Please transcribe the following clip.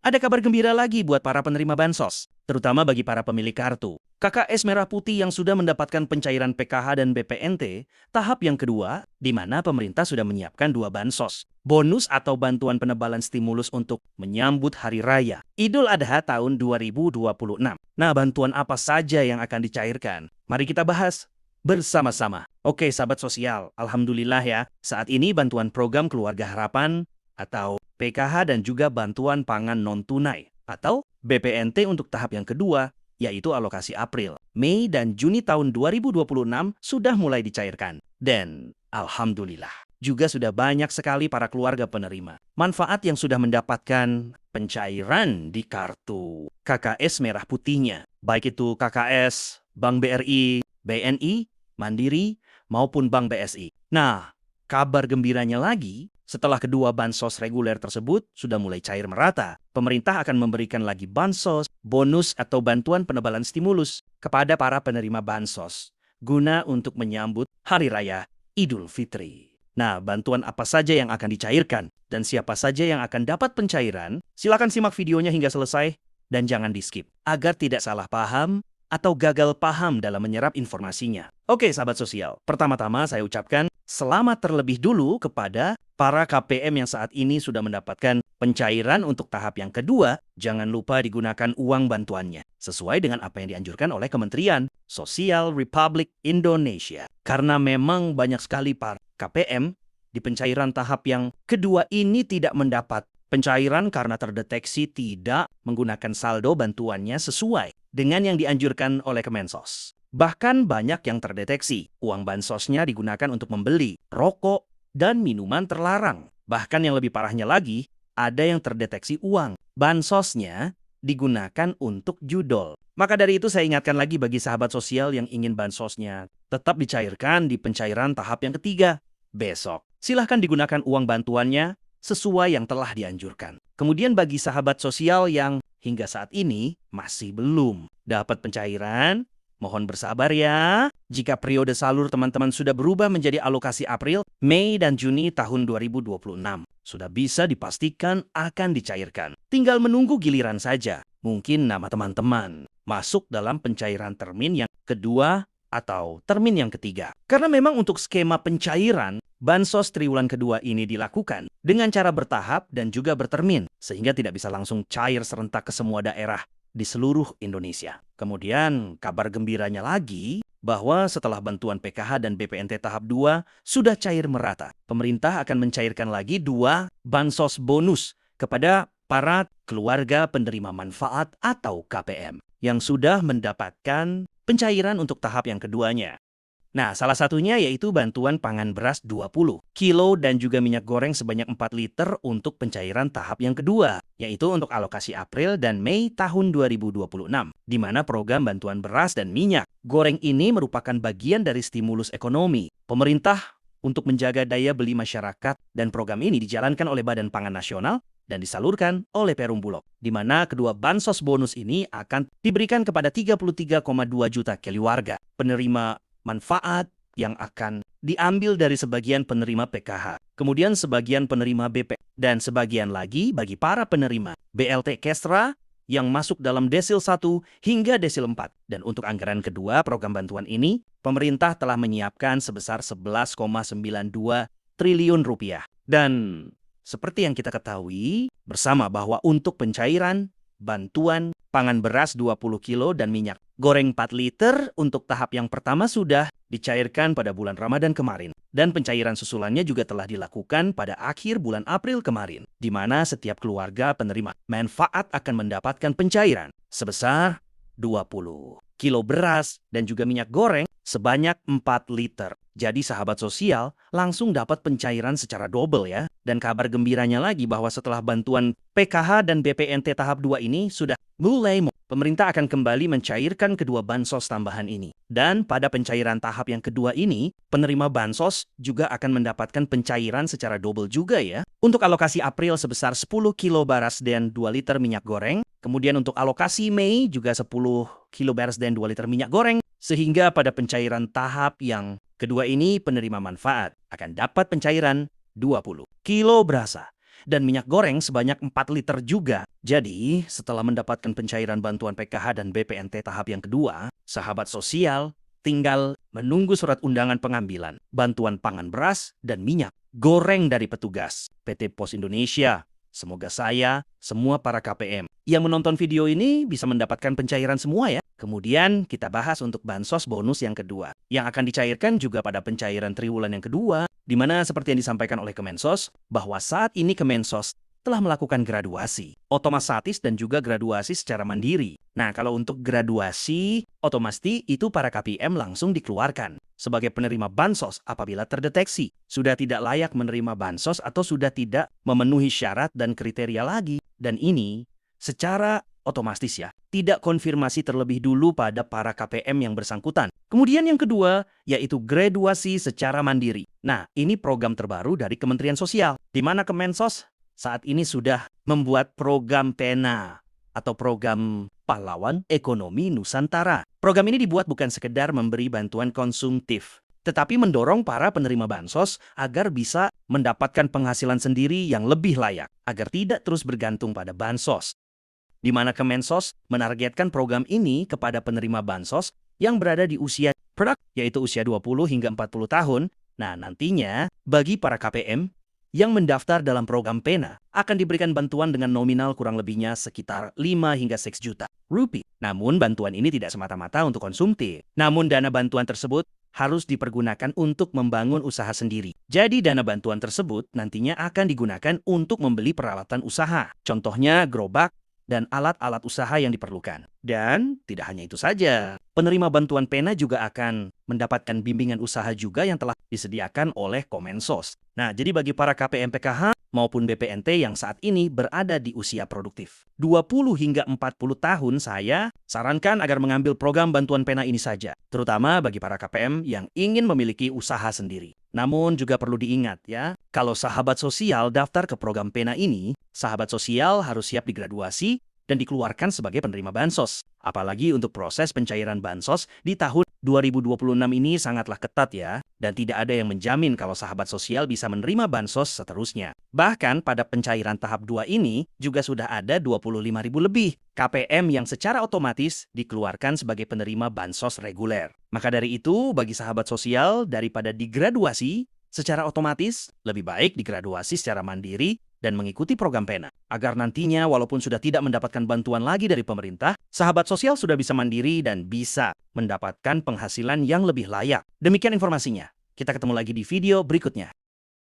Ada kabar gembira lagi buat para penerima bansos, terutama bagi para pemilik kartu. KKS Merah Putih yang sudah mendapatkan pencairan PKH dan BPNT, tahap yang kedua, di mana pemerintah sudah menyiapkan 2 bansos. Bonus atau bantuan penebalan stimulus untuk menyambut Hari Raya Idul Adha tahun 2026. Nah, bantuan apa saja yang akan dicairkan? Mari kita bahas bersama-sama. Oke, sahabat sosial, alhamdulillah ya, saat ini bantuan program Keluarga Harapan atau PKH dan juga bantuan pangan non-tunai atau BPNT untuk tahap yang kedua, yaitu alokasi April, Mei, dan Juni tahun 2026 sudah mulai dicairkan. Dan alhamdulillah, juga sudah banyak sekali para keluarga penerima manfaat yang sudah mendapatkan pencairan di kartu KKS Merah Putihnya, baik itu KKS, Bank BRI, BNI, Mandiri, maupun Bank BSI. Nah, kabar gembiranya lagi, setelah kedua bansos reguler tersebut sudah mulai cair merata, pemerintah akan memberikan lagi bansos, bonus atau bantuan penebalan stimulus kepada para penerima bansos, guna untuk menyambut Hari Raya Idul Fitri. Nah, bantuan apa saja yang akan dicairkan dan siapa saja yang akan dapat pencairan, silakan simak videonya hingga selesai dan jangan di-skip, agar tidak salah paham atau gagal paham dalam menyerap informasinya. Oke, sahabat sosial, pertama-tama saya ucapkan selamat terlebih dulu kepada para KPM yang saat ini sudah mendapatkan pencairan untuk tahap yang kedua. Jangan lupa digunakan uang bantuannya sesuai dengan apa yang dianjurkan oleh Kementerian Sosial Republik Indonesia. Karena memang banyak sekali para KPM di pencairan tahap yang kedua ini tidak mendapat pencairan karena terdeteksi tidak menggunakan saldo bantuannya sesuai dengan yang dianjurkan oleh Kemensos. Bahkan banyak yang terdeteksi uang bansosnya digunakan untuk membeli rokok dan minuman terlarang. Bahkan yang lebih parahnya lagi, ada yang terdeteksi uang bansosnya digunakan untuk judol. Maka dari itu saya ingatkan lagi bagi sahabat sosial yang ingin bansosnya tetap dicairkan di pencairan tahap yang ketiga besok. Silahkan digunakan uang bantuannya sesuai yang telah dianjurkan. Kemudian bagi sahabat sosial yang hingga saat ini masih belum dapat pencairan, mohon bersabar ya. Jika periode salur teman-teman sudah berubah menjadi alokasi April, Mei, dan Juni tahun 2026, sudah bisa dipastikan akan dicairkan. Tinggal menunggu giliran saja. Mungkin nama teman-teman masuk dalam pencairan termin yang kedua atau termin yang ketiga. Karena memang untuk skema pencairan, bansos triwulan kedua ini dilakukan dengan cara bertahap dan juga bertermin, sehingga tidak bisa langsung cair serentak ke semua daerah di seluruh Indonesia. Kemudian kabar gembiranya lagi bahwa setelah bantuan PKH dan BPNT tahap 2 sudah cair merata, pemerintah akan mencairkan lagi 2 bansos bonus kepada para keluarga penerima manfaat atau KPM yang sudah mendapatkan pencairan untuk tahap yang keduanya. Nah, salah satunya yaitu bantuan pangan beras 20 kilo dan juga minyak goreng sebanyak 4 liter untuk pencairan tahap yang kedua, yaitu untuk alokasi April dan Mei tahun 2026, di mana program bantuan beras dan minyak goreng ini merupakan bagian dari stimulus ekonomi pemerintah untuk menjaga daya beli masyarakat, dan program ini dijalankan oleh Badan Pangan Nasional dan disalurkan oleh Perum Bulog, di mana kedua bansos bonus ini akan diberikan kepada 33,2 juta keluarga penerima manfaat yang akan diambil dari sebagian penerima PKH, kemudian sebagian penerima BP, dan sebagian lagi bagi para penerima BLT Kestra yang masuk dalam desil 1 hingga desil 4. Dan untuk anggaran kedua program bantuan ini, pemerintah telah menyiapkan sebesar 11,92 triliun rupiah. Dan seperti yang kita ketahui bersama bahwa untuk pencairan bantuan pangan beras 20 kilo dan minyak goreng 4 liter untuk tahap yang pertama sudah dicairkan pada bulan Ramadan kemarin. Dan pencairan susulannya juga telah dilakukan pada akhir bulan April kemarin, di mana setiap keluarga penerima manfaat akan mendapatkan pencairan sebesar 20 kilo beras dan juga minyak goreng sebanyak 4 liter. Jadi sahabat sosial langsung dapat pencairan secara double ya. Dan kabar gembiranya lagi bahwa setelah bantuan PKH dan BPNT tahap 2 ini sudah mulai, pemerintah akan kembali mencairkan kedua bansos tambahan ini. Dan pada pencairan tahap yang kedua ini, penerima bansos juga akan mendapatkan pencairan secara double juga ya. Untuk alokasi April sebesar 10 kilo beras dan 2 liter minyak goreng. Kemudian untuk alokasi Mei juga 10 kilo beras dan 2 liter minyak goreng. Sehingga pada pencairan tahap yang kedua ini penerima manfaat akan dapat pencairan 20 kilo beras, dan minyak goreng sebanyak 4 liter juga. Jadi, setelah mendapatkan pencairan bantuan PKH dan BPNT tahap yang kedua, sahabat sosial tinggal menunggu surat undangan pengambilan, bantuan pangan beras dan minyak goreng dari petugas PT Pos Indonesia. Semoga saya, semua para KPM yang menonton video ini bisa mendapatkan pencairan semua ya. Kemudian kita bahas untuk bansos bonus yang kedua, yang akan dicairkan juga pada pencairan triwulan yang kedua, di mana seperti yang disampaikan oleh Kemensos, bahwa saat ini Kemensos telah melakukan graduasi, otomatis dan juga graduasi secara mandiri. Nah, kalau untuk graduasi, otomatis itu para KPM langsung dikeluarkan sebagai penerima bansos apabila terdeteksi sudah tidak layak menerima bansos atau sudah tidak memenuhi syarat dan kriteria lagi. Dan ini secara otomatis ya, tidak konfirmasi terlebih dulu pada para KPM yang bersangkutan. Kemudian yang kedua, yaitu graduasi secara mandiri. Nah, ini program terbaru dari Kementerian Sosial, di mana Kemensos saat ini sudah membuat program PENA atau program Pahlawan Ekonomi Nusantara. Program ini dibuat bukan sekedar memberi bantuan konsumtif, tetapi mendorong para penerima bansos agar bisa mendapatkan penghasilan sendiri yang lebih layak, agar tidak terus bergantung pada bansos. Di mana Kemensos menargetkan program ini kepada penerima bansos yang berada di usia produk, yaitu usia 20 hingga 40 tahun. Nah, nantinya bagi para KPM yang mendaftar dalam program PENA akan diberikan bantuan dengan nominal kurang lebihnya sekitar 5 hingga 6 juta rupiah. Namun bantuan ini tidak semata-mata untuk konsumtif. Namun dana bantuan tersebut harus dipergunakan untuk membangun usaha sendiri. Jadi dana bantuan tersebut nantinya akan digunakan untuk membeli peralatan usaha. Contohnya gerobak dan alat-alat usaha yang diperlukan. Dan tidak hanya itu saja, penerima bantuan PENA juga akan mendapatkan bimbingan usaha juga yang telah disediakan oleh Kemensos. Nah, jadi bagi para KPM PKH maupun BPNT yang saat ini berada di usia produktif 20 hingga 40 tahun, saya sarankan agar mengambil program bantuan PENA ini saja, terutama bagi para KPM yang ingin memiliki usaha sendiri. Namun juga perlu diingat ya, kalau sahabat sosial daftar ke program PENA ini, sahabat sosial harus siap digraduasi dan dikeluarkan sebagai penerima bansos. Apalagi untuk proses pencairan bansos di tahun 2026 ini sangatlah ketat ya, dan tidak ada yang menjamin kalau sahabat sosial bisa menerima bansos seterusnya. Bahkan pada pencairan tahap 2 ini juga sudah ada 25.000 lebih KPM yang secara otomatis dikeluarkan sebagai penerima bansos reguler. Maka dari itu, bagi sahabat sosial daripada digraduasi secara otomatis, lebih baik digraduasi secara mandiri dan mengikuti program PENA, agar nantinya walaupun sudah tidak mendapatkan bantuan lagi dari pemerintah, sahabat sosial sudah bisa mandiri dan bisa mendapatkan penghasilan yang lebih layak. Demikian informasinya. Kita ketemu lagi di video berikutnya.